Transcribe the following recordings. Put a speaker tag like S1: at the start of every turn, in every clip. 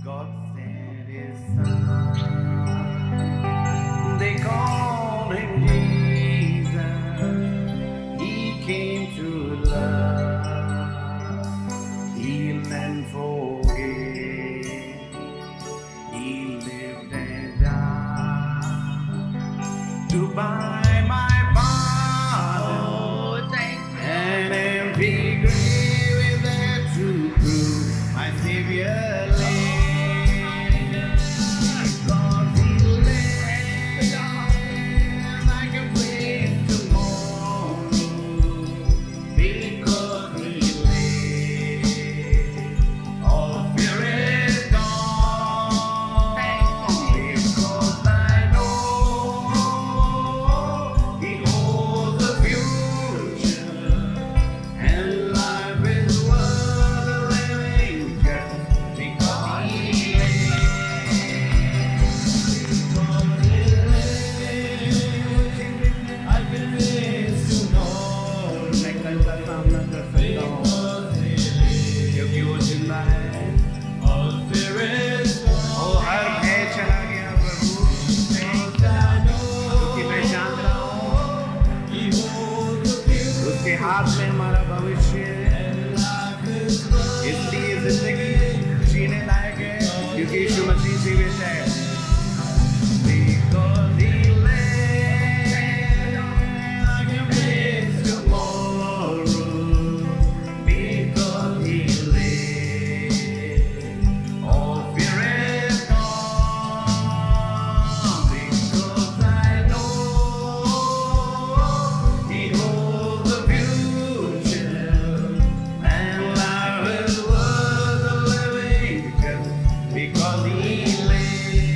S1: God sent His Son. They call Him Jesus. He came to love, heal and forgive. He lived and died to buy my pardon. An empty grave is there to prove my Savior lives. Because He lives, I can face tomorrow. Because He lives, all fear is gone. Because I know He holds the future, and life is worth living just because He lives. Because He lives, I can face tomorrow. मैं कल का सामना कर सकता हूँ क्योंकि वो जिंदा है। ओ हर भय चला गया प्रभु, क्योंकि मैं जान रहा हूँ उसके हाथ में हमारा भविष्य है। इसलिए जिंदगी जीने लायक है क्योंकि यीशु मसीह जीवित है। Because He lives, I can face tomorrow. Because He lives, all fear is gone. Because I know He holds the future, and life is worth living just because He lives.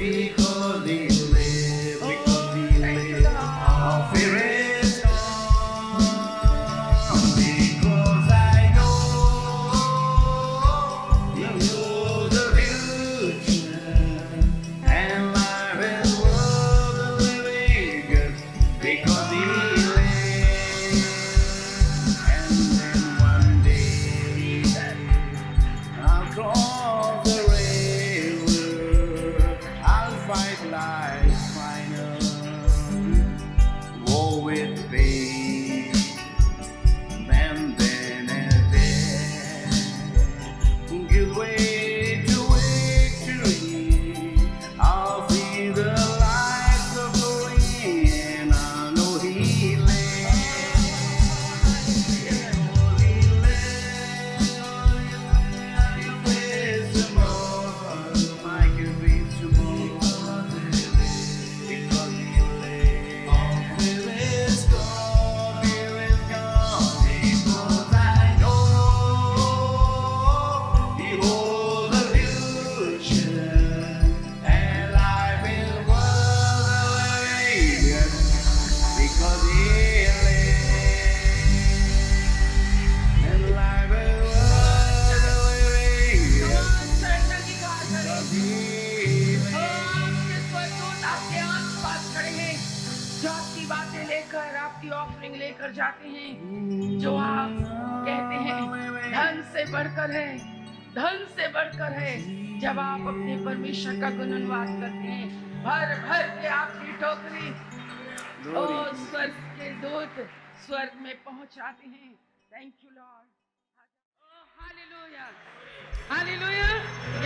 S1: because He lives, because He lives, all fear is gone. Because I know He knows the future, and life is worth the living just because He lives. And then one day I'll cross the river, I'll fight life's final war with pain, and then as death gives way to victory, I'll see the lights of glory, and I know He lives. He lives. He lives tomorrow. I can reach tomorrow because He lives. All fear is gone. Fear is gone because I know He holds the future, and life is worth the living because He lives. And life is worth the living because He lives.
S2: जो आपकी बातें लेकर आपकी offering लेकर जाते हैं, जो आप कहते हैं धन से बढ़कर है, धन से बढ़कर है। जब आप अपने परमेश्वर का गुणगान करते हैं, भर भर के आपकी टोकरी ओ स्वर्ग के दूत स्वर्ग में पहुंचाते हैं। Thank you lord. Hallelujah, hallelujah.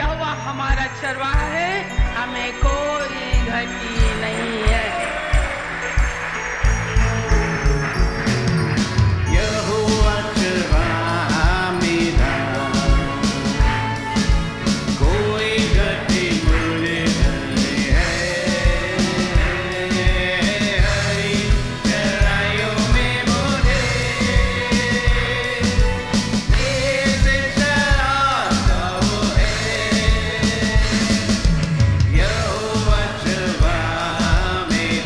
S2: यहोवा हमारा चरवाहा है, हमें कोई घटी नहीं है।
S1: यहोवा चरवाहा मेरा, कोई घटी मुझे नहीं है। हरी चराइयों में मुझे नींद चराता वो है। यहोवा चरवाहा मेरा,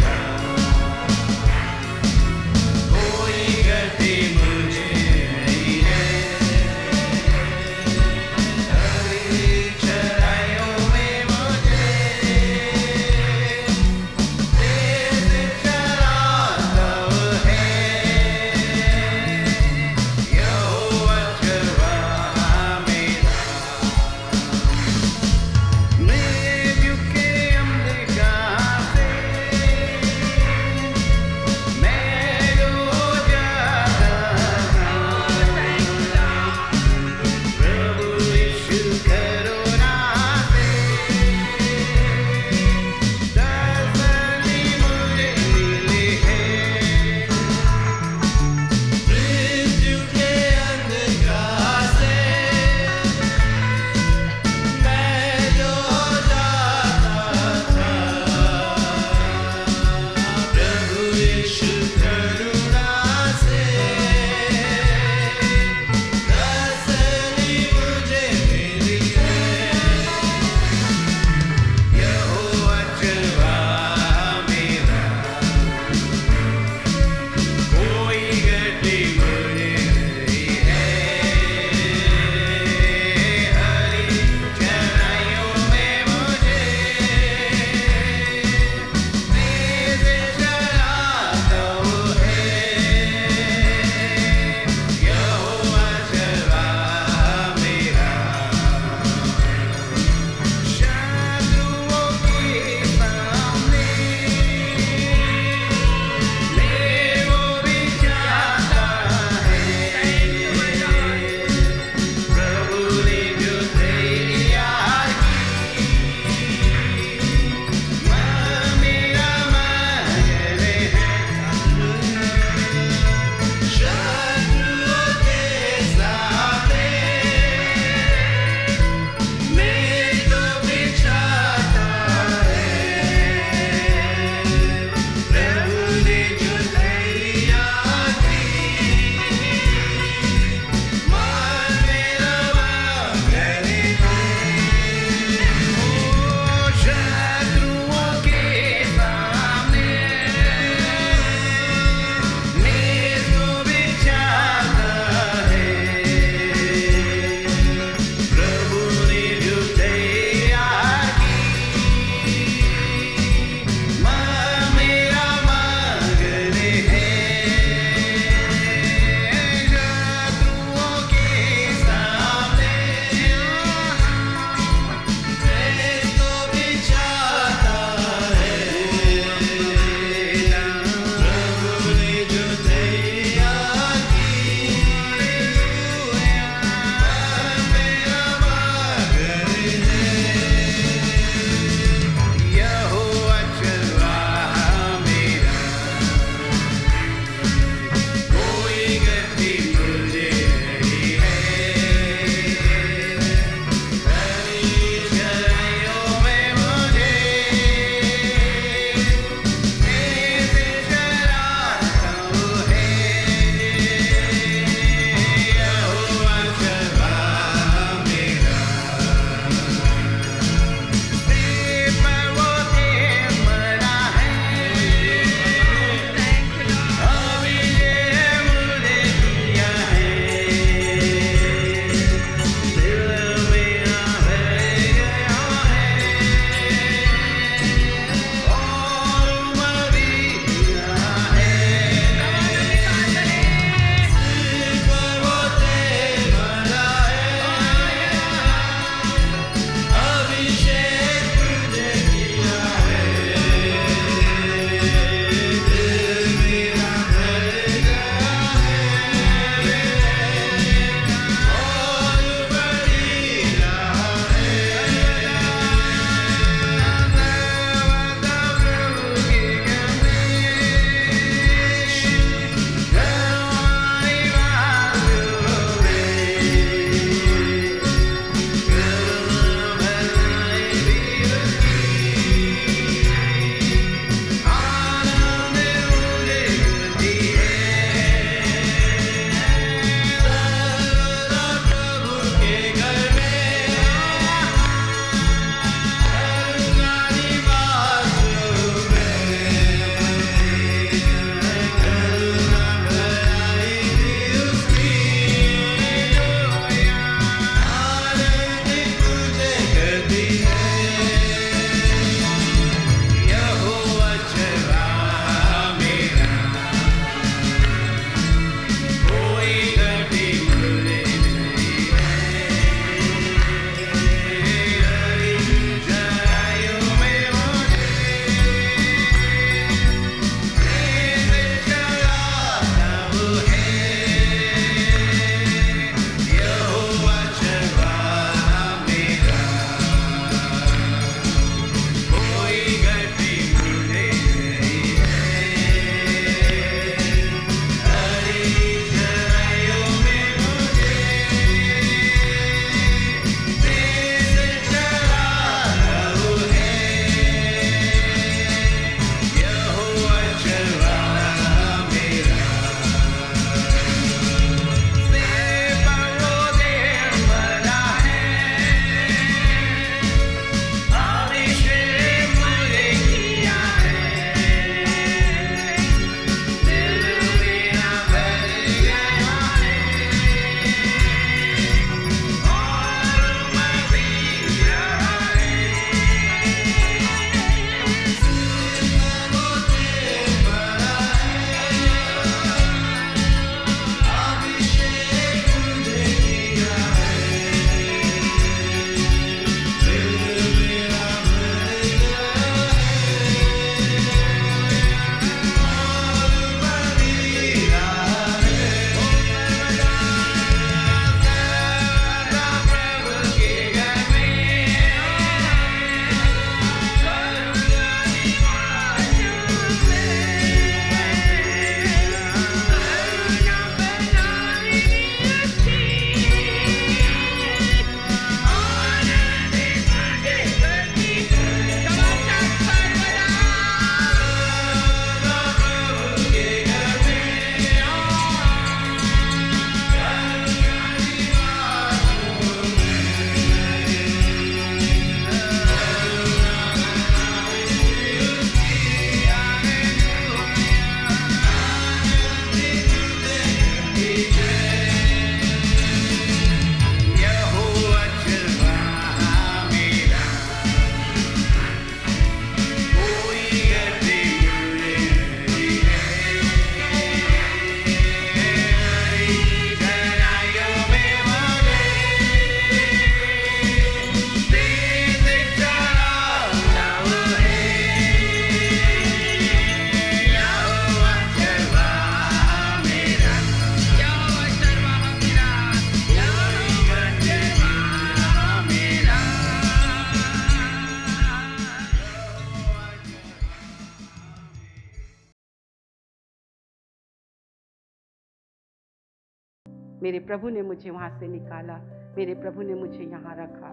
S3: मेरे प्रभु ने मुझे वहाँ से निकाला, मेरे प्रभु ने मुझे यहाँ रखा,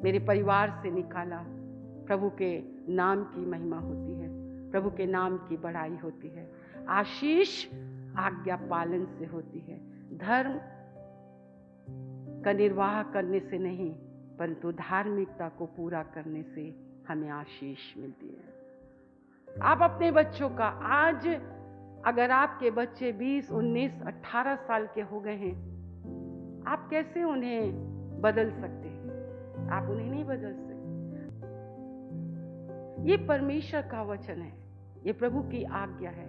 S3: मेरे परिवार से निकाला। प्रभु के नाम की महिमा होती है, प्रभु के नाम की बड़ाई होती है। आशीष आज्ञा पालन से होती है। धर्म का निर्वाह करने से नहीं, परंतु धार्मिकता को पूरा करने से हमें आशीष मिलती है। आप अपने बच्चों का आज, अगर आपके बच्चे 20, 19, 18 साल के हो गए हैं, आप कैसे उन्हें बदल सकते हैं? आप उन्हें नहीं बदल सकते। ये परमेश्वर का वचन है, ये प्रभु की आज्ञा है।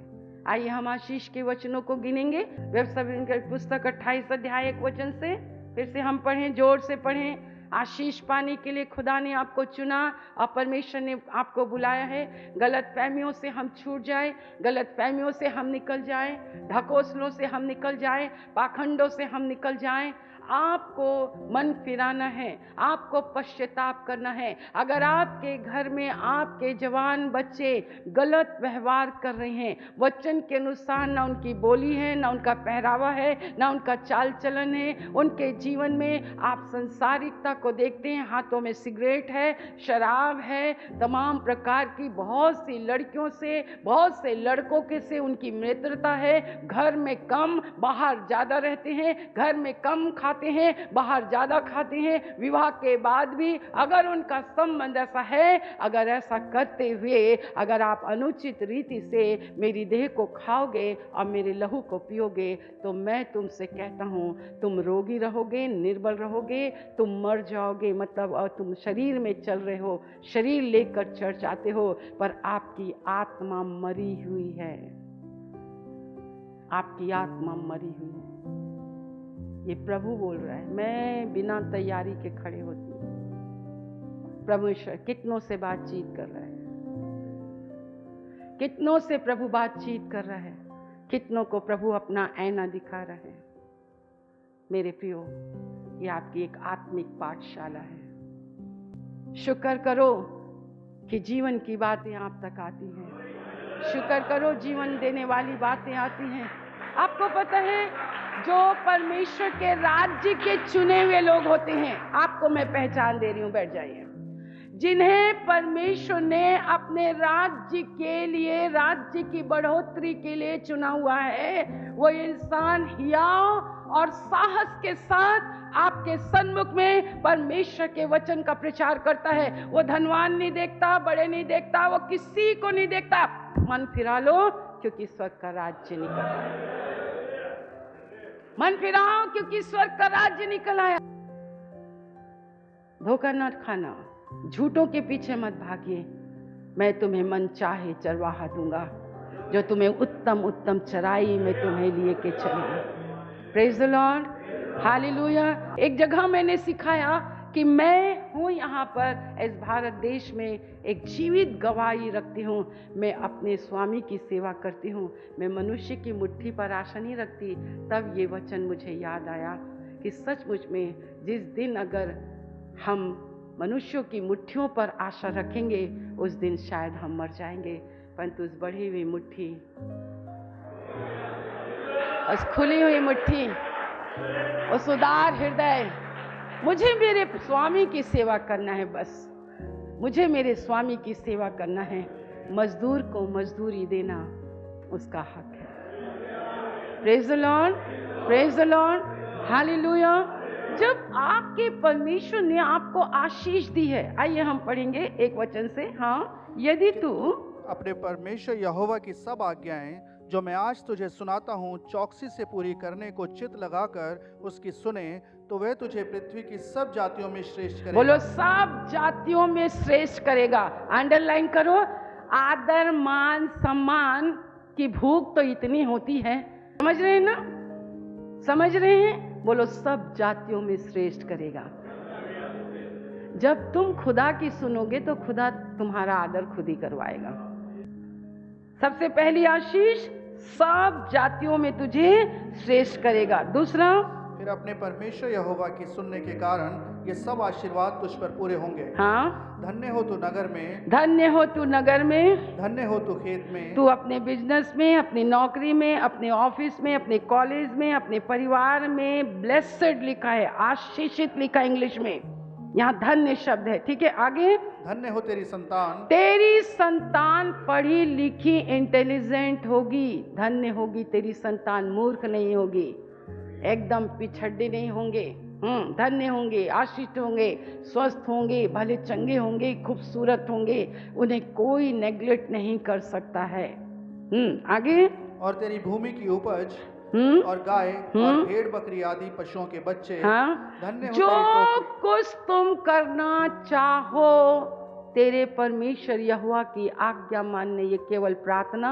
S3: आइए हम आशीष के वचनों को गिनेंगे। व्यवस्था की पुस्तक 28 अध्याय 1 वचन से फिर से हम पढ़ें, जोर से पढ़ें। आशीष पाने के लिए खुदा ने आपको चुना और परमेश्वर ने आपको बुलाया है। गलत फहमियों से हम छूट जाए, गलत फहमियों से हम निकल जाए, ढकोसलों से हम निकल जाए, पाखंडों से हम निकल जाए। आपको मन फिराना है, आपको पश्चाताप करना है। अगर आपके घर में आपके जवान बच्चे गलत व्यवहार कर रहे हैं, वचन के अनुसार, ना उनकी बोली है, ना उनका पहरावा है, ना उनका चाल चलन है, उनके जीवन में आप संसारिकता को देखते हैं। हाथों में सिगरेट है, शराब है, तमाम प्रकार की बहुत सी लड़कियों से, बहुत से लड़कों के से उनकी मित्रता है। घर में कम, बाहर ज़्यादा रहते हैं, घर में कम खाते हैं, बाहर ज्यादा खाते हैं। विवाह के बाद भी अगर उनका संबंध ऐसा है, अगर ऐसा करते हुए अगर आप अनुचित रीति से मेरी देह को खाओगे और मेरे लहू को पियोगे, तो मैं तुमसे कहता हूं, तुम रोगी रहोगे, निर्बल रहोगे, तुम मर जाओगे। मतलब और तुम शरीर में चल रहे हो, शरीर लेकर चर्च आते हो, पर आपकी आत्मा मरी हुई है। आपकी आत्मा मरी हुई है। ये प्रभु बोल रहा है। मैं बिना तैयारी के खड़े होती हूँ। परमेश्वर कितनों से बातचीत कर रहा है, कितनों से प्रभु बातचीत कर रहा है, कितनों को प्रभु अपना ऐना दिखा रहा है। मेरे प्रियो, ये आपकी एक आत्मिक पाठशाला है। शुक्र करो कि जीवन की बातें आप तक आती हैं। शुक्र करो जीवन देने वाली बातें आती हैं। आपको पता है, जो परमेश्वर के राज्य के चुने हुए लोग होते हैं, आपको मैं पहचान दे रही हूं, बैठ जाइए, जिन्हें परमेश्वर ने अपने राज्य के लिए, राज्य की बढ़ोतरी के लिए चुना हुआ है, वो इंसान हियाव और साहस के साथ आपके सन्मुख में परमेश्वर के वचन का प्रचार करता है। वो धनवान नहीं देखता, बड़े नहीं देखता, वो किसी को नहीं देखता। मन फिरा लो, क्योंकि स्वर्ग का राज्य निकल आया। मन फिराओ, क्योंकि स्वर्ग का राज्य निकल आया। धोखा न खाना, झूठों के पीछे मत भागिए। मैं तुम्हें मन चाहे चरवाहा दूंगा, जो तुम्हें उत्तम उत्तम चराई में तुम्हें लिए के चलेगा। Praise the Lord, hallelujah. एक जगह मैंने सिखाया कि मैं हूँ यहाँ पर इस भारत देश में एक जीवित गवाही रखती हूँ। मैं अपने स्वामी की सेवा करती हूँ, मैं मनुष्य की मुट्ठी पर आशा नहीं रखती। तब ये वचन मुझे याद आया कि सचमुच में जिस दिन अगर हम मनुष्यों की मुट्ठियों पर आशा रखेंगे, उस दिन शायद हम मर जाएंगे। परंतु उस बढ़ी हुई मुट्ठी, उस खुली हुई मुट्ठी, उस उदार हृदय, मुझे मेरे स्वामी की सेवा करना है। बस मुझे मेरे स्वामी की सेवा करना है। मजदूर को मजदूरी देना उसका हक है। Praise the Lord, praise the Lord, hallelujah. जब आपके परमेश्वर ने आपको आशीष दी है, आइए हम पढ़ेंगे एक वचन से। हाँ, यदि तू
S4: अपने परमेश्वर यहोवा की सब आज्ञाएं जो मैं आज तुझे सुनाता हूँ चौकसी से पूरी करने को चित लगाकर उसकी सुने, तो वह तुझे पृथ्वी की सब जातियों में श्रेष्ठ करेगा।
S3: बोलो, सब जातियों में श्रेष्ठ करेगा। अंडरलाइन करो। आदर, मान, सम्मान की भूख तो इतनी होती है, समझ रहे हैं ना? समझ रहे हैं? बोलो, सब जातियों में श्रेष्ठ करेगा। जब तुम खुदा की सुनोगे तो खुदा तुम्हारा आदर खुद ही करवाएगा। सबसे पहली आशीष, सब जातियों में तुझे श्रेष्ठ करेगा। दूसरा,
S4: फिर अपने परमेश्वर यहोवा की सुनने के कारण ये सब आशीर्वाद तुझ पर पूरे होंगे।
S3: हाँ,
S4: धन्य हो तू नगर में,
S3: धन्य हो तू नगर में,
S4: धन्य हो तू खेत में,
S3: तू अपने बिजनेस में, अपनी नौकरी में, अपने ऑफिस में, अपने कॉलेज में, अपने परिवार में। ब्लेसेड लिखा है, आशीषित लिखा है इंग्लिश में, यहाँ धन्य शब्द है। ठीक है, आगे।
S4: धन्य हो तेरी संतान,
S3: तेरी संतान पढ़ी लिखी इंटेलिजेंट होगी। धन्य होगी तेरी संतान, मूर्ख नहीं होगी, एकदम पिछड़े नहीं होंगे। धन्य होंगे, आशीष होंगे, स्वस्थ होंगे, भले चंगे होंगे, खूबसूरत होंगे, उन्हें कोई नेग्लेक्ट नहीं कर सकता है। आगे।
S4: और तेरी भूमि की उपज और गाय और भेड़ बकरी आदि पशुओं के बच्चे।
S3: हाँ,
S4: धन्य हो
S3: जो
S4: तेरी टोकरी।
S3: कुछ तुम करना चाहो तेरे परमेश्वर यहोवा की आज्ञा मानने, ये केवल प्रार्थना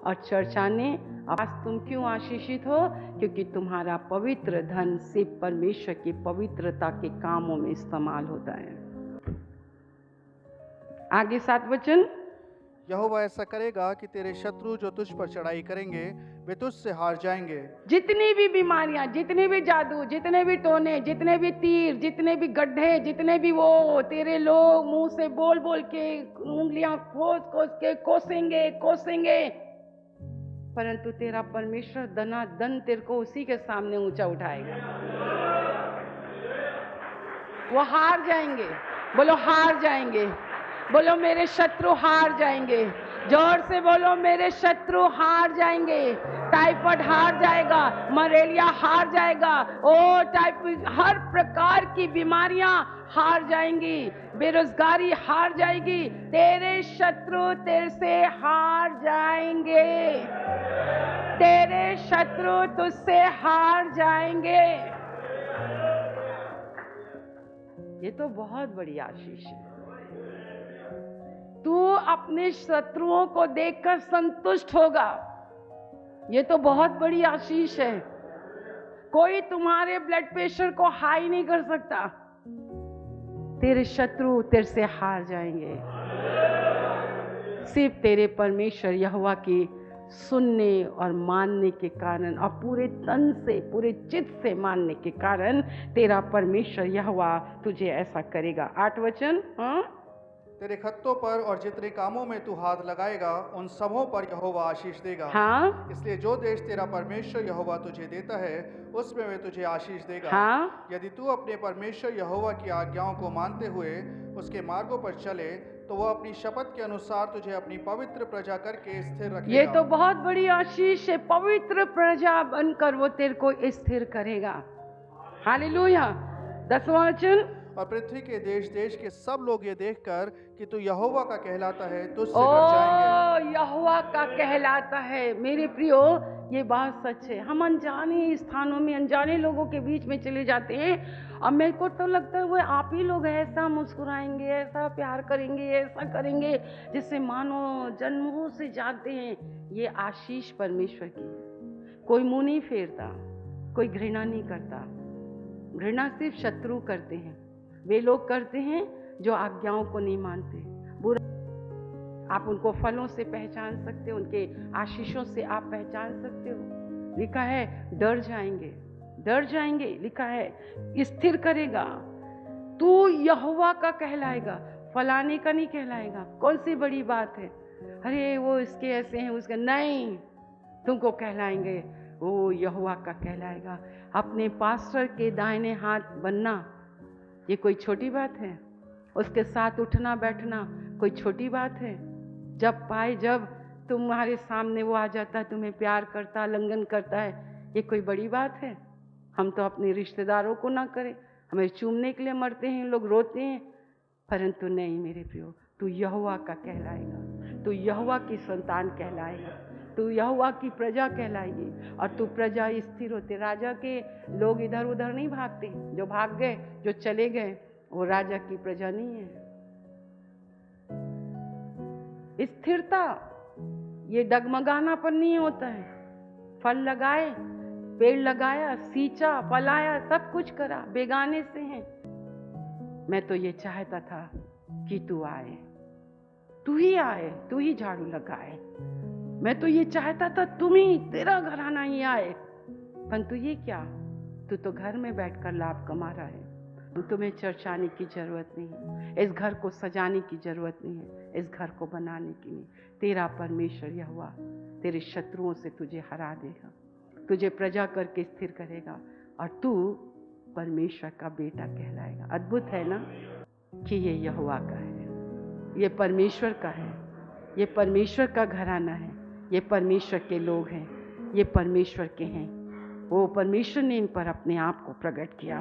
S3: और चर्चा ने। आज तुम क्यों आशीषित हो? क्योंकि तुम्हारा पवित्र धन सिर्फ परमेश्वर की पवित्रता के कामों में इस्तेमाल होता है। आगे 7 वचन।
S4: यहोवा ऐसा करेगा कि तेरे शत्रु जो तुझ पर चढ़ाई करेंगे वे तुझसे हार जाएंगे।
S3: जितनी भी बीमारियां, जितने भी जादू, जितने भी टोने, जितने भी तीर, जितने भी गड्ढे, जितने भी वो तेरे लोग मुंह से बोल बोल के उंगलियां खोस के कोसेंगे, परंतु तेरा परमेश्वर दनादन तेरे को उसी के सामने ऊंचा उठाएगा। वो हार जाएंगे। बोलो हार जाएंगे। बोलो मेरे शत्रु हार जाएंगे। जोर से बोलो मेरे शत्रु हार जाएंगे। टाइफाइड हार जाएगा, मलेरिया हार जाएगा, हर प्रकार की बीमारियां हार जाएंगी, बेरोजगारी हार जाएगी, तेरे शत्रु तेरे से हार जाएंगे, तेरे शत्रु तुझसे हार जाएंगे। ये तो बहुत बड़ी आशीष है। तू अपने शत्रुओं को देखकर संतुष्ट होगा। ये तो बहुत बड़ी आशीष है। कोई तुम्हारे ब्लड प्रेशर को हाई नहीं कर सकता। तेरे शत्रु तेरे से हार जाएंगे। सिर्फ तेरे परमेश्वर यहोवा की सुनने और मानने के कारण और पूरे तन से, पूरे चित्त से मानने के कारण तेरा परमेश्वर यहोवा तुझे ऐसा करेगा। 8 वचन।
S4: तेरे खत्तों पर और जितने कामों में तू हाथ लगाएगा उन सबों पर यहोवा आशीष देगा।
S3: हाँ,
S4: इसलिए जो देश तेरा परमेश्वर यहोवा तुझे देता है उसमें वे तुझे आशीष देगा।
S3: हाँ,
S4: यदि तू अपने परमेश्वर यहोवा की आज्ञाओं को मानते हुए उसके मार्गों पर चले तो वह अपनी शपथ के अनुसार तुझे अपनी पवित्र प्रजा करके स्थिर रखेगा।
S3: ये तो बहुत बड़ी आशीष है। पवित्र प्रजा बनकर वो तेरे को स्थिर करेगा। हालेलुया। 10वां वचन।
S4: और पृथ्वी के देश देश के सब लोग ये देखकर कि तू यहोवा का कहलाता है तुझसे डर जाएंगे।
S3: यहोवा का कहलाता है। मेरे प्रियो, ये बात सच है। हम अनजाने स्थानों में, अनजाने लोगों के बीच में चले जाते हैं। अब मेरे को तो लगता है वो आप ही लोग ऐसा मुस्कुराएंगे, ऐसा प्यार करेंगे, ऐसा करेंगे, जिससे मानो जन्मों से जानते हैं ये आशीष परमेश्वर की है। कोई मुंह नहीं फेरता, कोई घृणा नहीं करता। घृणा सिर्फ शत्रु करते हैं। वे लोग करते हैं जो आज्ञाओं को नहीं मानते। बुरा आप उनको फलों से पहचान सकते हो, उनके आशीषों से आप पहचान सकते हो। लिखा है डर जाएंगे, डर जाएंगे। लिखा है स्थिर करेगा। तू यहोवा का कहलाएगा, फलाने का नहीं कहलाएगा। कौन सी बड़ी बात है? अरे वो इसके ऐसे हैं, उसके नहीं, तुमको कहलाएंगे वो यहोवा का कहलाएगा। अपने पास्टर के दाहिने हाथ बनना ये कोई छोटी बात है? उसके साथ उठना बैठना कोई छोटी बात है? जब तुम्हारे सामने वो आ जाता है, तुम्हें प्यार करता, आलिंगन करता है, ये कोई बड़ी बात है? हम तो अपने रिश्तेदारों को ना करें, हमें चूमने के लिए मरते हैं, लोग रोते हैं। परंतु नहीं मेरे प्रियो, तू यहोवा का कहलाएगा, तू यहोवा की संतान कहलाएगा, तू यहोवा की प्रजा कहलाएगी। और तू प्रजा स्थिर होते। राजा के लोग इधर उधर नहीं भागते। जो भाग गए, जो चले गए, वो राजा की प्रजा नहीं है। स्थिरता ये डगमगानापन नहीं होता है। फल लगाए, पेड़ लगाया, सींचा, फलाया, सब कुछ करा, बेगाने से हैं। मैं तो ये चाहता था कि तू आए, तू ही आए, तू ही झाड़ू लगाए। मैं तो ये चाहता था तुम ही, तेरा घराना ही आए। परंतु ये क्या, तू तो घर में बैठकर लाभ कमा रहा है। तुम्हें चर्च आने की जरूरत नहीं है, इस घर को सजाने की जरूरत नहीं है, इस घर को बनाने की नहीं। तेरा परमेश्वर यहोवा तेरे शत्रुओं से तुझे हरा देगा, तुझे प्रजा करके स्थिर करेगा और तू परमेश्वर का बेटा कहलाएगा। अद्भुत है ना कि ये यहोवा का है, ये परमेश्वर का है, ये परमेश्वर का घराना है, ये परमेश्वर के लोग हैं, ये परमेश्वर के हैं। वो परमेश्वर ने इन पर अपने आप को प्रकट किया।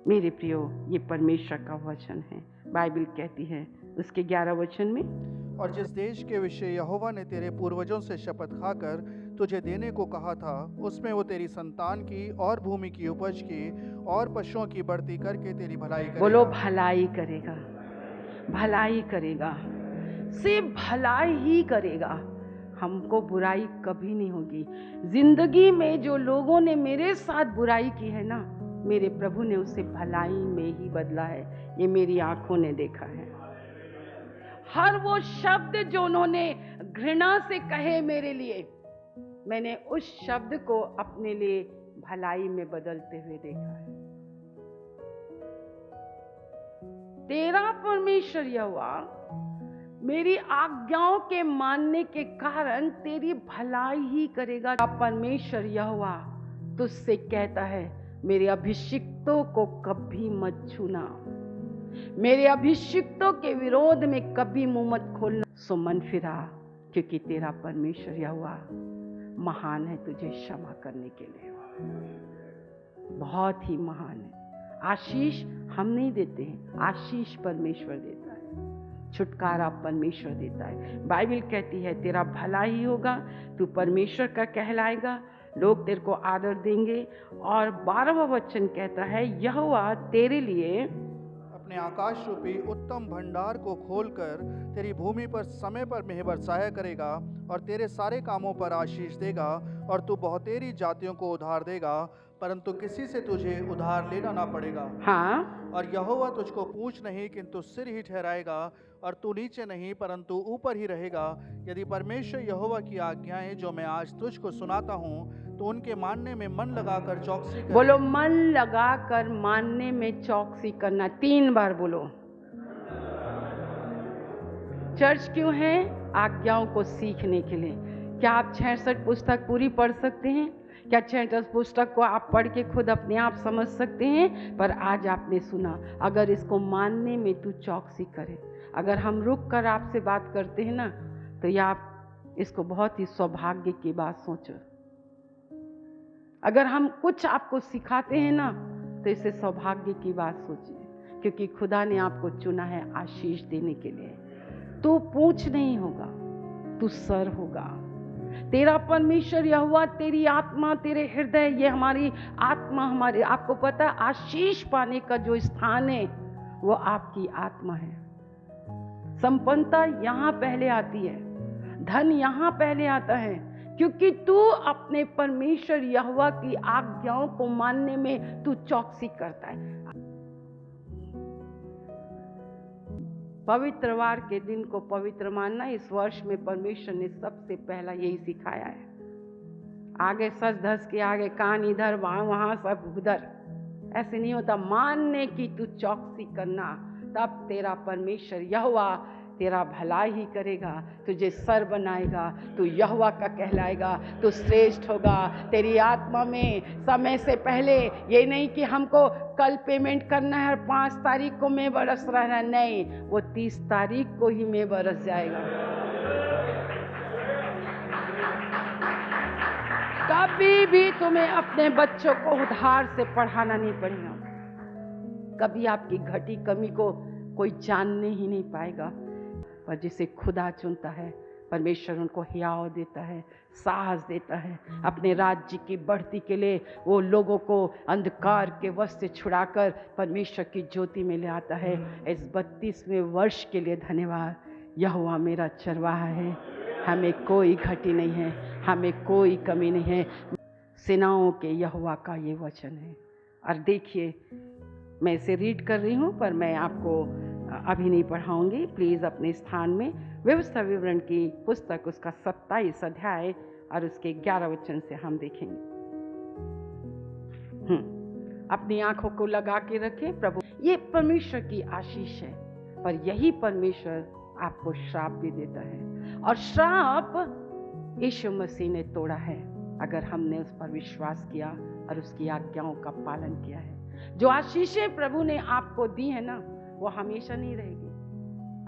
S3: मेरे प्रियो, ये परमेश्वर का वचन है। बाइबल कहती है उसके 11 वचन में,
S4: और जिस देश के विषय यहोवा ने तेरे पूर्वजों से शपथ खाकर तुझे देने को कहा था, उसमें वो तेरी संतान की और भूमि की उपज की और पशुओं की बढ़ती करके तेरी भलाई करेगा।
S3: बोलो भलाई करेगा, भलाई करेगा, सिर्फ भलाई ही करेगा। हमको बुराई कभी नहीं होगी। जिंदगी में जो लोगों ने मेरे साथ बुराई की है ना, मेरे प्रभु ने उसे भलाई में ही बदला है। ये मेरी आंखों ने देखा है। हर वो शब्द जो उन्होंने घृणा से कहे मेरे लिए, मैंने उस शब्द को अपने लिए भलाई में बदलते हुए देखा है। तेरा परमेश्वर यहोवा मेरी आज्ञाओं के मानने के कारण तेरी भलाई ही करेगा। परमेश्वर यहोवा तुझसे कहता है, मेरे अभिषिक्तों को कभी मत छूना, मेरे अभिषिक्तों के विरोध में कभी मुंह मत खोलना। सो मन फिरा, क्योंकि तेरा परमेश्वर यहोवा महान है तुझे क्षमा करने के लिए, बहुत ही महान है। आशीष हम नहीं देते हैं, आशीष परमेश्वर देता है, छुटकारा परमेश्वर देता है। बाइबल कहती है तेरा भला ही होगा, तू परमेश्वर का कहलाएगा, लोग तेरे को आदर देंगे। और 12वां वचन कहता है, यहोवा तेरे लिए
S4: अपने आकाश रूपी उत्तम भंडार को खोलकर तेरी भूमि पर समय पर मेह बरसाया करेगा और तेरे सारे कामों पर आशीष देगा, और तू बहुतेरी जातियों को उधार देगा, परंतु किसी से तुझे उधार लेना ना पड़ेगा।
S3: हाँ,
S4: और यहोवा तुझको पूंछ नहीं किंतु सिर ही ठहराएगा, और तू नीचे नहीं परंतु ऊपर ही रहेगा। यदि परमेश्वर यहोवा की आज्ञाएं जो मैं आज तुझको सुनाता हूँ, तो उनके मानने में मन लगाकर चौकसी कर।
S3: बोलो मन लगाकर मानने में चौकसी करना। 3 बार बोलो। चर्च क्यों है? आज्ञाओं को सीखने के लिए। क्या आप 66 पुस्तक पूरी पढ़ सकते हैं? क्या 66 पुस्तक को आप पढ़ के खुद अपने आप समझ सकते हैं? पर आज आपने सुना, अगर इसको मानने में तू चौकसी करे। अगर हम रुक कर आपसे बात करते हैं ना, तो ये आप इसको बहुत ही सौभाग्य की बात सोचो। अगर हम कुछ आपको सिखाते हैं ना, तो इसे सौभाग्य की बात सोचिए, क्योंकि खुदा ने आपको चुना है आशीष देने के लिए। तू पूंछ नहीं होगा, तू सर होगा। तेरा परमेश्वर यहोवा तेरी आत्मा, तेरे हृदय, ये हमारी आत्मा, हमारे, आपको पता है आशीष पाने का जो स्थान है वो आपकी आत्मा है। संपन्नता यहाँ पहले आती है, धन यहाँ पहले आता है, क्योंकि तू अपने परमेश्वर यहोवा की आज्ञाओं को मानने में तू चौकसी करता है। पवित्रवार के दिन को पवित्र मानना इस वर्ष में परमेश्वर ने सबसे पहला यही सिखाया है। आगे सच धस के आगे कान इधर वहां सब उधर, ऐसे नहीं होता। मानने की तू चौकसी करना, तब तेरा परमेश्वर यहोवा तेरा भला ही करेगा, तुझे सर बनाएगा, तू यहोवा का कहलाएगा, तू श्रेष्ठ होगा। तेरी आत्मा में समय से पहले ये नहीं कि हमको कल पेमेंट करना है और 5 तारीख को मैं बरस रहा है, नहीं, वो 30 तारीख को ही मैं बरस जाएगा। कभी भी तुम्हें अपने बच्चों को उधार से पढ़ाना नहीं पड़ेगा। कभी आपकी घटी कमी को कोई जानने ही नहीं पाएगा। पर जिसे खुदा चुनता है, परमेश्वर उनको हियाव देता है, साहस देता है। अपने राज्य की बढ़ती के लिए वो लोगों को अंधकार के वश से छुड़ाकर परमेश्वर की ज्योति में ले आता है। इस 32वें वर्ष के लिए धन्यवाद। यहोवा मेरा चरवाहा है, हमें कोई घटी नहीं है, हमें कोई कमी नहीं है। सेनाओं के यहोवा का ये वचन है। और देखिए, मैं इसे रीड कर रही हूँ, पर मैं आपको अभी नहीं पढ़ाऊंगी। प्लीज़ अपने स्थान में व्यवस्था विवरण की पुस्तक उसका 27 अध्याय और उसके 11 वचन से हम देखेंगे। अपनी आंखों को लगा के रखें। प्रभु, ये परमेश्वर की आशीष है, पर यही परमेश्वर आपको श्राप भी देता है, और श्राप यीशु मसीह ने तोड़ा है अगर हमने उस पर विश्वास किया और उसकी आज्ञाओं का पालन किया है। जो आशीषें प्रभु ने आपको दी है ना, वो हमेशा नहीं रहेगी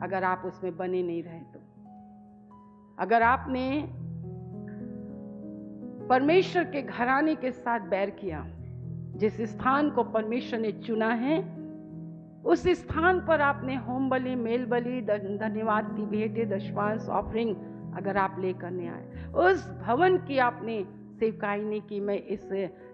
S3: अगर आप उसमें बने नहीं रहे तो। अगर आपने परमेश्वर के घराने के साथ बैर किया, जिस स्थान को परमेश्वर ने चुना है, उस स्थान पर आपने होम बलि, मेल बलि, धन्यवाद की भेंटें, दशमांश, ऑफरिंग अगर आप लेकर नहीं आए, उस भवन की आपने सेवकाई नहीं की। मैं इस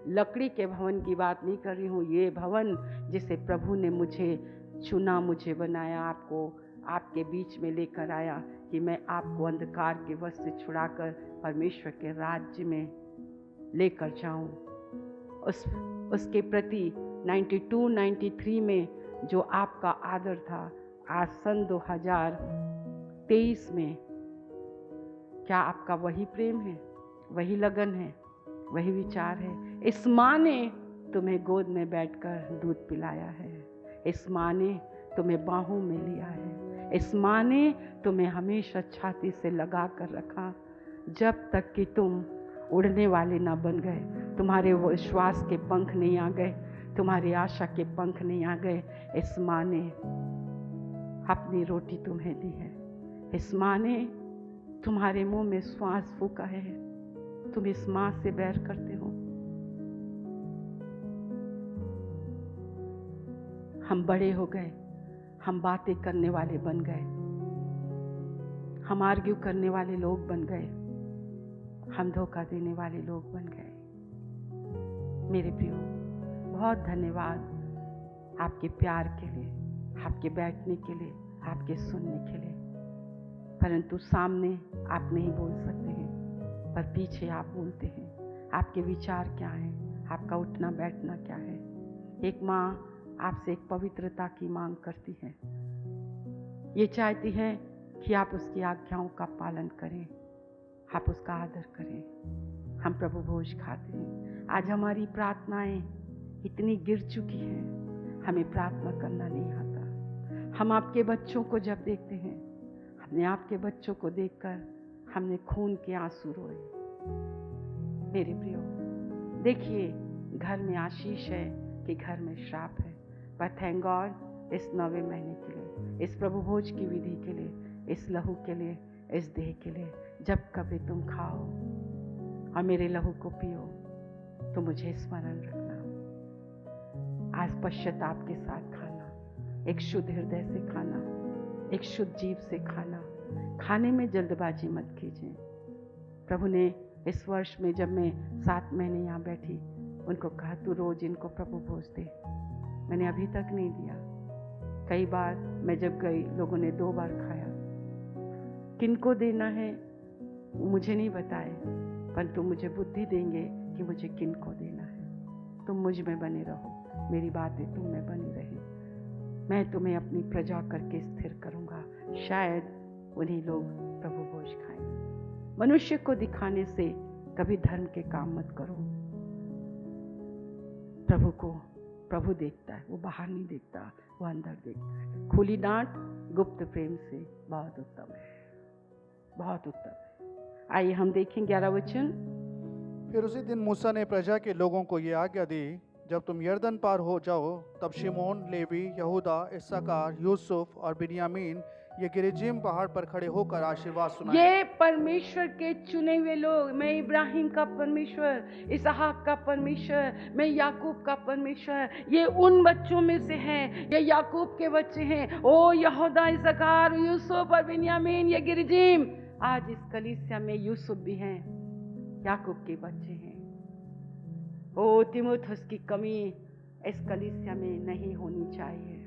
S3: लकड़ी के भवन की बात नहीं कर रही हूँ, ये भवन जिसे प्रभु ने मुझे चुना, मुझे बनाया, आपको आपके बीच में लेकर आया कि मैं आपको अंधकार के वश से छुड़ाकर परमेश्वर के राज्य में लेकर जाऊं। उसके प्रति 92-93 में जो आपका आदर था, आज सन 2023 में क्या आपका वही प्रेम है, वही लगन है, वही विचार है? इस माँ ने तुम्हें गोद में बैठकर दूध पिलाया है, इस माँ ने तुम्हें बाहों में लिया है, इस माँ ने तुम्हें हमेशा छाती से लगा कर रखा जब तक कि तुम उड़ने वाले ना बन गए, तुम्हारे वो विश्वास के पंख नहीं आ गए, तुम्हारी आशा के पंख नहीं आ गए। इस माँ ने अपनी रोटी तुम्हें दी है, इस माँ ने तुम्हारे मुंह में श्वास फूका है, तुम इस माँ से बैर करते हो। हम बड़े हो गए, हम बातें करने वाले बन गए, हम आर्ग्यू करने वाले लोग बन गए, हम धोखा देने वाले लोग बन गए। मेरे प्रियो, बहुत धन्यवाद आपके प्यार के लिए, आपके बैठने के लिए, आपके सुनने के लिए। परंतु सामने आप नहीं बोल सकते हैं, पर पीछे आप बोलते हैं। आपके विचार क्या हैं, आपका उठना बैठना क्या है? एक माँ आपसे एक पवित्रता की मांग करती है, ये चाहती है कि आप उसकी आज्ञाओं का पालन करें, आप उसका आदर करें। हम प्रभु भोज खाते हैं। आज हमारी प्रार्थनाएं इतनी गिर चुकी हैं, हमें प्रार्थना करना नहीं आता। हम आपके बच्चों को जब देखते हैं, हमने आपके बच्चों को देखकर हमने खून के आंसू रोए। मेरे प्रियो, देखिए, घर में आशीष है कि घर में श्राप है, पर थैंक गॉड इस 9वें महीने के लिए, इस प्रभु भोज की विधि के लिए, इस लहू के लिए, इस देह के लिए। जब कभी तुम खाओ और मेरे लहू को पियो तो मुझे स्मरण रखना। आज पश्चाताप के साथ खाना, एक शुद्ध हृदय से खाना, एक शुद्ध जीव से खाना। खाने में जल्दबाजी मत कीजिए। प्रभु ने इस वर्ष में जब मैं 7 महीने यहाँ बैठी, उनको कहा तू रोज इनको प्रभु भोज दे। मैंने अभी तक नहीं दिया। कई बार मैं जब गई, लोगों ने 2 बार खाया। किनको देना है मुझे नहीं बताए, परंतु मुझे बुद्धि देंगे कि मुझे किनको देना है। तुम मुझ में बने रहो, मेरी बातें तुम में बनी रहे, मैं तुम्हें अपनी प्रजा करके स्थिर करूंगा। शायद उन्हीं लोग प्रभु भोज खाएं। मनुष्य को दिखाने से कभी धर्म के काम मत करो। प्रभु को प्रभु देखता है, वो बाहर नहीं देखता, वो अंदर देखता है। खुली डांट गुप्त प्रेम से बहुत उत्तम है, बहुत उत्तम है। आइए हम देखें 11 वचन।
S4: फिर उसी दिन मूसा ने प्रजा के लोगों को ये आज्ञा दी, जब तुम यर्दन पार हो जाओ, तब शिमोन, लेवी, यहूदा, इस्साकार, यूसुफ और बिन्यामीन ये गिरिजिम पहाड़ पर खड़े होकर आशीर्वाद सुनाएं। ये
S3: परमेश्वर के चुने हुए लोग, मैं इब्राहिम का परमेश्वर, इसहाक का परमेश्वर, मैं याकूब का परमेश्वर, ये उन बच्चों में से हैं, ये याकूब के बच्चे हैं। ओ यहूदा, इस्साकार, यूसुफ और बिन्यामीन, ये गिरिजिम। आज इस कलीसिया में यूसुफ भी हैं, याकूब के बच्चे हैं। ओ तीमुथियुस की कमी इस कलीसिया में नहीं होनी चाहिए।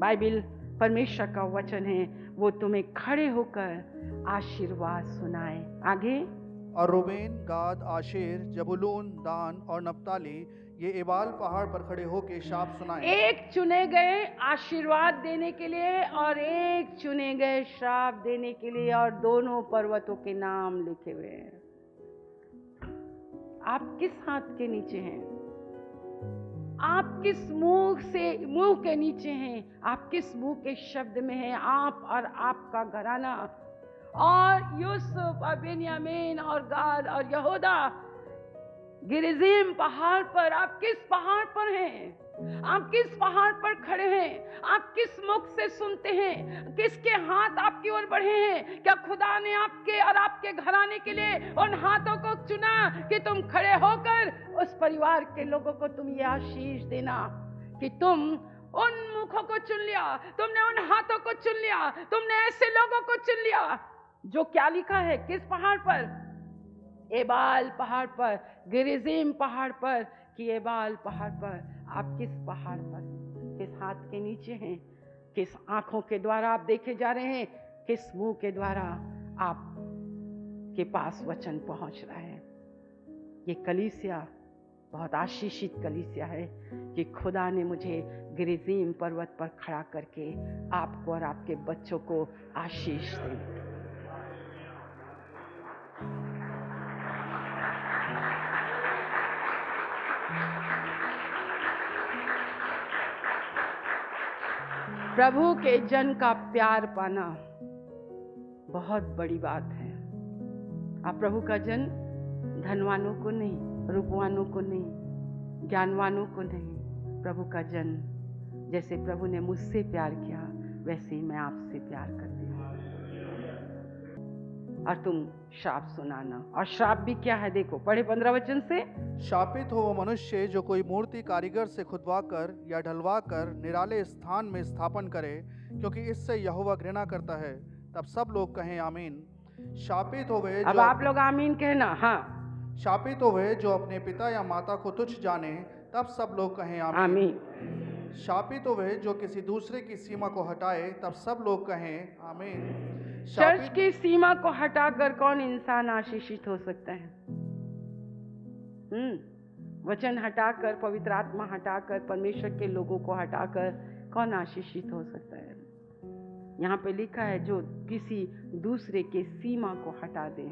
S3: बाइबल परमेश्वर का वचन है, वो तुम्हें खड़े होकर आशीर्वाद सुनाए। आगे,
S4: और रूबेन, गाद, आशेर, जबूलून, दान और नप्ताली ये एबाल पहाड़ पर खड़े होकर शाप सुनाएं।
S3: एक चुने गए आशीर्वाद देने के लिए और एक चुने गए श्राप देने के लिए, और दोनों पर्वतों के नाम लिखे हुए हैं। आप किस हाथ के नीचे हैं? आप किस मुंह के नीचे हैं, आप किस मुंह के शब्द में हैं, आप और आपका घराना। और यूसुफ और बेन्यामीन और गाद और यहूदा गिरिज़ीम पहाड़ पर, आप किस पहाड़ पर हैं? आप किस पहाड़ पर खड़े हैं? आप किस मुख से सुनते हैं? किसके हाथ आपकी ओर बढ़े हैं? क्या खुदा ने आपके और आपके घराने के लिए उन हाथों को चुना कि तुम खड़े होकर उस परिवार के लोगों को तुम ये आशीष देना कि तुम उन मुखों को चुन लिया, तुमने उन हाथों को चुन लिया, तुमने ऐसे लोगों को चुन लिया जो क्या लिखा है, किस पहाड़ पर? एबाल पहाड़ पर, गिरिज़ीम पहाड़ पर कि एबाल पहाड़ पर। आप किस पहाड़ पर, किस हाथ के नीचे हैं? किस आंखों के द्वारा आप देखे जा रहे हैं? किस मुंह के द्वारा आप के पास वचन पहुंच रहा है? ये कलीसिया बहुत आशीषित कलीसिया है कि खुदा ने मुझे गिरिज़ीम पर्वत पर खड़ा करके आपको और आपके बच्चों को आशीष दी। प्रभु के जन का प्यार पाना बहुत बड़ी बात है। आप प्रभु का जन धनवानों को नहीं, रूपवानों को नहीं, ज्ञानवानों को नहीं, प्रभु का जन जैसे प्रभु ने मुझसे प्यार किया वैसे ही मैं आपसे प्यार करती हूँ। और तुम श्राप सुनाना, और श्राप भी क्या है देखो, पढ़े 15 वचन से।
S4: शापित हो वो मनुष्य जो कोई मूर्ति कारीगर से खुदवा कर या ढलवा कर निराले स्थान में स्थापन करे, क्योंकि इससे यहोवा घृणा करता है। तब सब लोग कहें आमीन। शापित हो वे
S3: अब आप लोग आमीन कहना। हाँ,
S4: शापित हो वे जो अपने पिता या माता को तुच्छ जाने, तब सब लोग कहें आमीन। शापित हो वे जो किसी दूसरे की सीमा को हटाए, तब सब लोग कहें आमीन।
S3: चर्च की सीमा को हटाकर कौन इंसान आशीषित हो सकता है? वचन हटाकर, पवित्र आत्मा हटाकर, परमेश्वर के लोगों को हटाकर कौन आशीषित हो सकता है? यहाँ पे लिखा है जो किसी दूसरे के सीमा को हटा दे।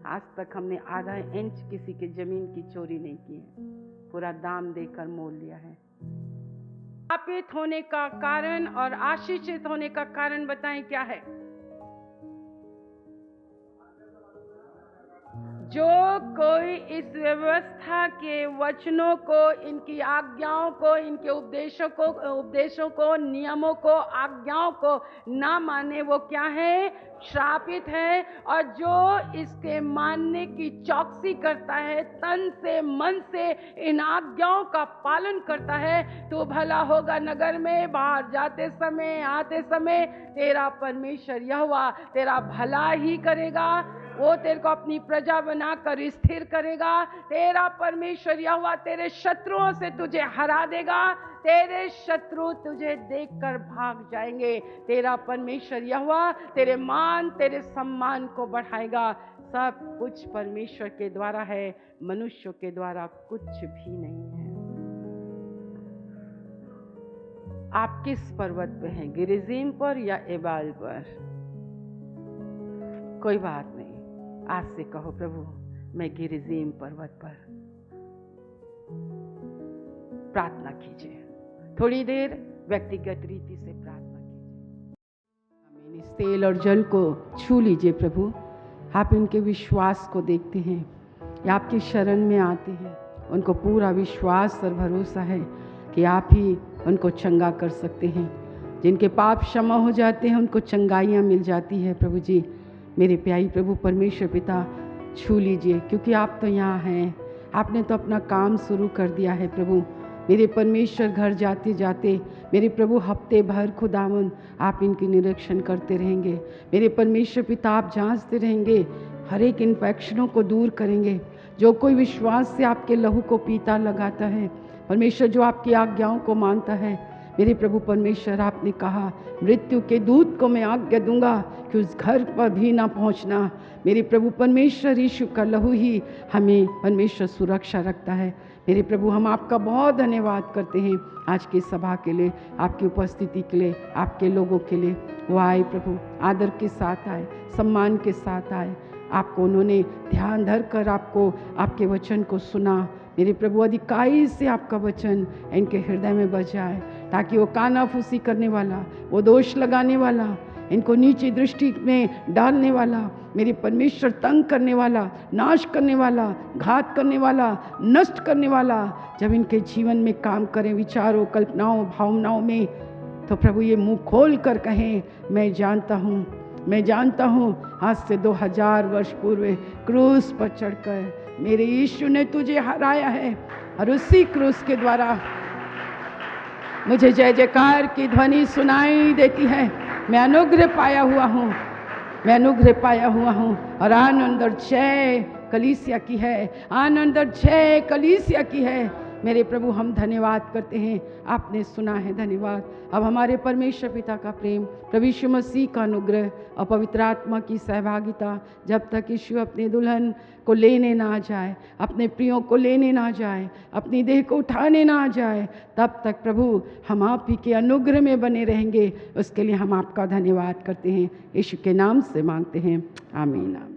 S3: आज तक हमने आधा इंच किसी के जमीन की चोरी नहीं की है, पूरा दाम देकर मोल लिया है। स्थापित होने का कारण और आशीषित होने का कारण बताएं क्या है? जो कोई इस व्यवस्था के वचनों को, इनकी आज्ञाओं को, इनके उपदेशों को, नियमों को, आज्ञाओं को ना माने, वो क्या है? श्रापित है। और जो इसके मानने की चौकसी करता है, तन से मन से इन आज्ञाओं का पालन करता है, तो भला होगा नगर में बाहर जाते समय, आते समय तेरा परमेश्वर यहोवा तेरा भला ही करेगा। वो तेरे को अपनी प्रजा बनाकर स्थिर करेगा। तेरा परमेश्वर यहोवा तेरे शत्रुओं से तुझे हरा देगा। तेरे शत्रु तुझे देखकर भाग जाएंगे। तेरा परमेश्वर यहोवा तेरे मान, तेरे सम्मान को बढ़ाएगा। सब कुछ परमेश्वर के द्वारा है, मनुष्यों के द्वारा कुछ भी नहीं है। आप किस पर्वत पे हैं? गिरिज़ीम पर या एबाल पर? कोई बात नहीं, आज से कहो प्रभु मैं गिरिज़ीम पर्वत पर। प्रार्थना कीजिए, थोड़ी देर व्यक्तिगत रीति से प्रार्थना कीजिए। इस तेल और जल को छू लीजिए प्रभु। आप इनके विश्वास को देखते हैं, ये आपकी शरण में आते हैं। उनको पूरा विश्वास और भरोसा है कि आप ही उनको चंगा कर सकते हैं। जिनके पाप क्षमा हो जाते हैं उनको चंगाइयाँ मिल जाती है। प्रभु जी, मेरे प्यारी प्रभु परमेश्वर पिता, छू लीजिए, क्योंकि आप तो यहाँ हैं। आपने तो अपना काम शुरू कर दिया है प्रभु। मेरे परमेश्वर घर जाते जाते मेरे प्रभु हफ्ते भर खुदावन आप इनकी निरीक्षण करते रहेंगे। मेरे परमेश्वर पिता आप जांचते रहेंगे, हर एक इन्फेक्शनों को दूर करेंगे। जो कोई विश्वास से आपके लहू को पीता लगाता है परमेश्वर, जो आपकी आज्ञाओं को मानता है, मेरे प्रभु परमेश्वर आपने कहा मृत्यु के दूत को मैं आज्ञा दूंगा कि उस घर पर भी ना पहुंचना। मेरे प्रभु परमेश्वर यीशु का लहू ही हमें परमेश्वर सुरक्षा रखता है। मेरे प्रभु हम आपका बहुत धन्यवाद करते हैं आज की सभा के लिए, आपकी उपस्थिति के लिए, आपके लोगों के लिए। वो आए प्रभु, आदर के साथ आए, सम्मान के साथ आए, आपको उन्होंने ध्यान धर कर आपको आपके वचन को सुना। मेरे प्रभु अधिकाई से आपका वचन इनके हृदय में बच जाए, ताकि वो कानाफूसी करने वाला, वो दोष लगाने वाला, इनको नीची दृष्टि में डालने वाला, मेरे परमेश्वर तंग करने वाला, नाश करने वाला, घात करने वाला, नष्ट करने वाला जब इनके जीवन में काम करें, विचारों, कल्पनाओं, भावनाओं में, तो प्रभु ये मुंह खोल कर कहें, मैं जानता हूँ आज से 2000 वर्ष पूर्व क्रूस पर चढ़कर मेरे यीशु ने तुझे हराया है, और उसी क्रूस के द्वारा मुझे जय जयकार की ध्वनि सुनाई देती है। मैं अनुग्रह पाया हुआ हूँ और आनंद और जय कलीसिया की है, आनंद और जय कलीसिया की है। मेरे प्रभु हम धन्यवाद करते हैं, आपने सुना है, धन्यवाद। अब हमारे परमेश्वर पिता का प्रेम, प्रभु यीशु मसीह का अनुग्रह और पवित्र आत्मा की सहभागिता, जब तक यीशु अपने दुल्हन को लेने ना जाए, अपने प्रियों को लेने ना जाए, अपनी देह को उठाने ना जाए, तब तक प्रभु हम आप ही के अनुग्रह में बने रहेंगे। उसके लिए हम आपका धन्यवाद करते हैं, यीशु के नाम से मांगते हैं, आमीन।